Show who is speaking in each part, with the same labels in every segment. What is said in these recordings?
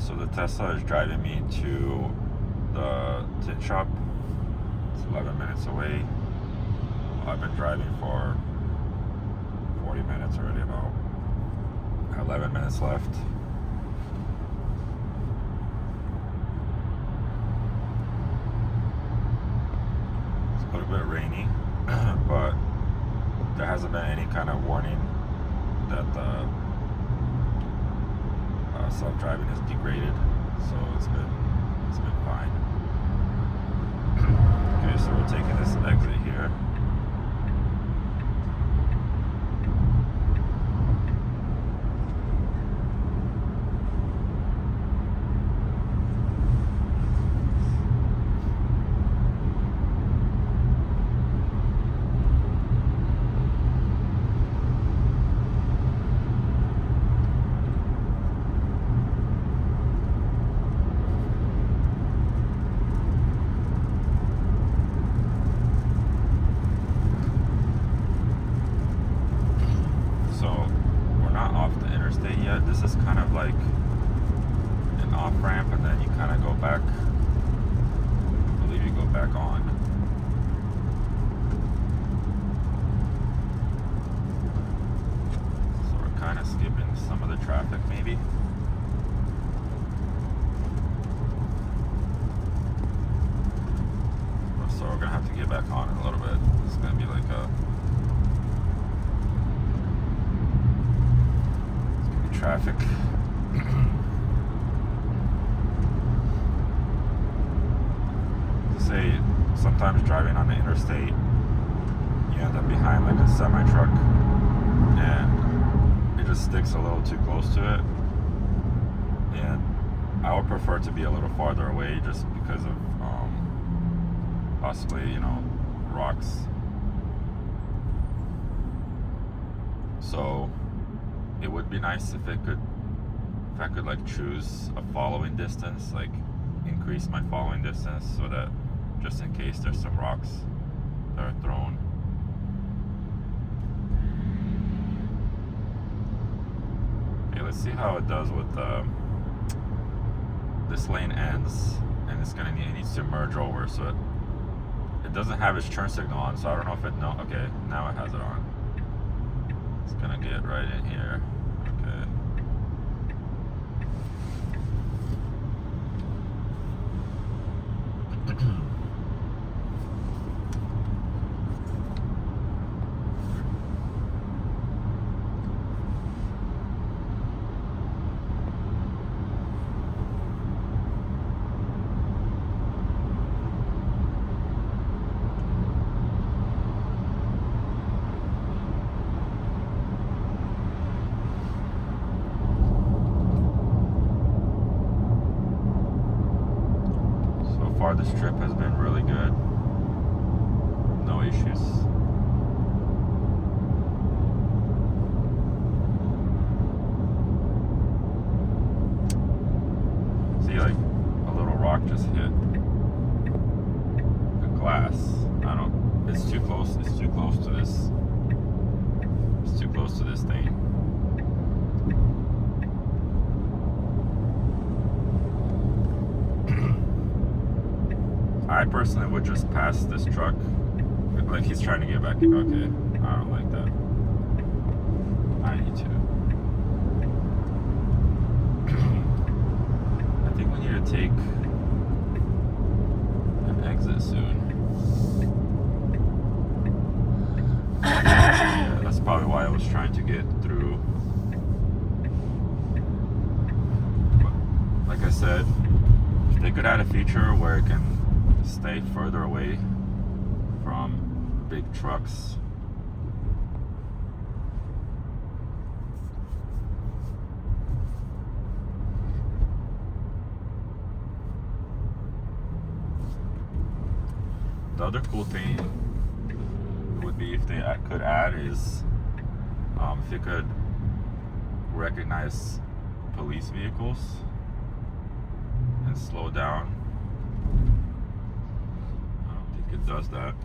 Speaker 1: So the Tesla is driving me to the tint shop. It's 11 minutes away. I've been driving for 40 minutes already, about 11 minutes left. It's a little bit rainy, but there hasn't been any kind of warning that the self-driving is degraded, so it's been fine. Okay, so we're taking this exit here. Yet. This is kind of like an off ramp, and then you kind of go back. I believe you go back on. So we're kind of skipping some of the traffic, maybe. So we're gonna have to get back on in a little bit. It's gonna be like traffic. Say sometimes driving on the interstate, you end up behind like a semi truck, and it just sticks a little too close to it. And I would prefer to be a little farther away, just because of possibly, rocks. So it would be nice if I could like choose a following distance, like increase my following distance, so that just in case there's some rocks that are thrown. Okay, let's see how it does with this lane ends, and it needs to merge over, so it doesn't have its turn signal on, so I don't know if okay, now it has it on. It's gonna get right in here. Okay. This trip has been really good. No issues. See, like a little rock just hit the glass. It's too close. It's too close to this. It's too close to this thing. I personally would just pass this truck, like he's trying to get back in. Okay, I don't like that. I need to. I think we need to take an exit soon. Yeah, that's probably why I was trying to get through. But like I said, if they could add a feature where it can stay further away from big trucks. The other cool thing would be if they could add is if it could recognize police vehicles and slow down. It does that.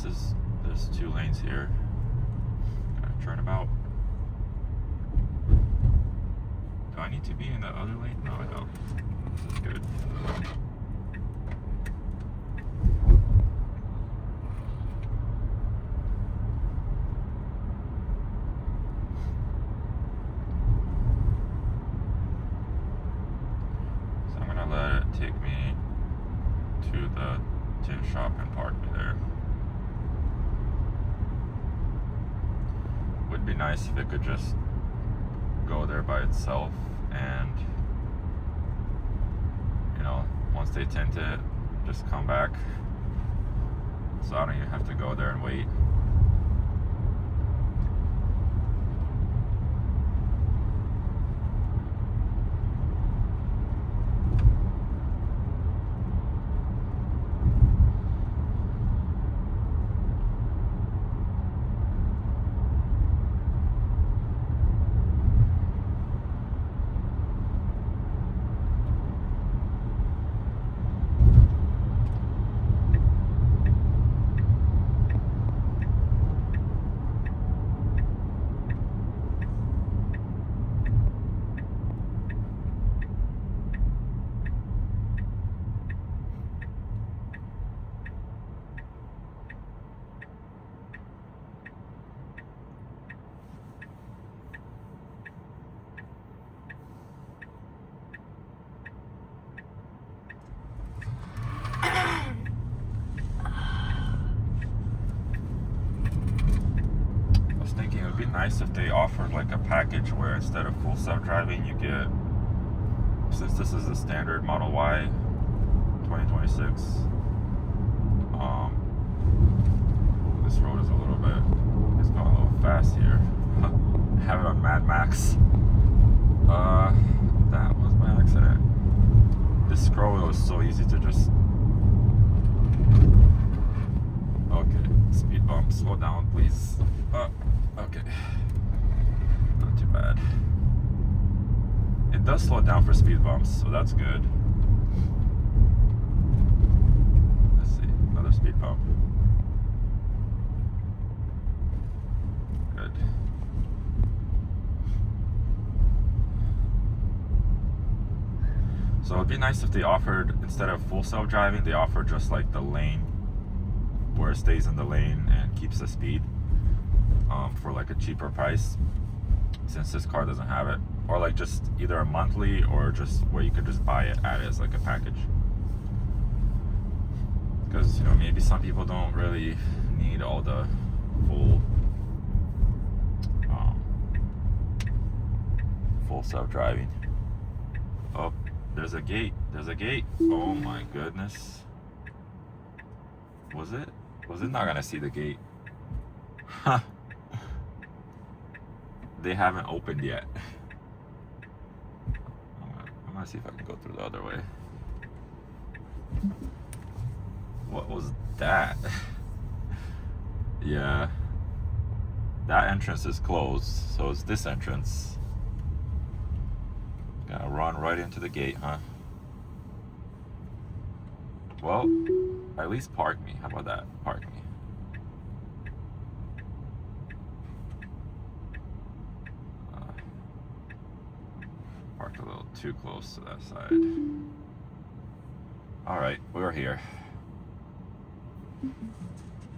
Speaker 1: there's 2 lanes here. Gotta turn about. Do I need to be in the other lane? No, I don't. This is good. So I'm gonna let it take me to the tin shop and park me there. Would be nice if it could just go there by itself, and you know, once they tint it, just come back, so I don't even have to go there and wait. It would be nice if they offered like a package where instead of full self-driving you get, since this is a standard Model Y 2026, this road is a little bit, it's going a little fast here. Have it on Mad Max. That was by accident. This scroll was so easy to just, okay, speed bump, slow down please. Okay, not too bad. It does slow down for speed bumps, so that's good. Let's see, another speed bump. Good. So it'd be nice if they offered, instead of full self-driving, they offered just like the lane, where it stays in the lane and keeps the speed. For like a cheaper price, since this car doesn't have it, or like just either a monthly or just where you could just buy it, add it as like a package, because you know, maybe some people don't really need all the full self-driving. Oh, there's a gate, oh my goodness, was it not gonna see the gate? Huh. They haven't opened yet. I'm gonna see if I can go through the other way. What was that? Yeah, that entrance is closed, so it's this entrance. Gonna run right into the gate, huh? Well, at least park me. How about that? Park me. Parked a little too close to that side. All right, we're here.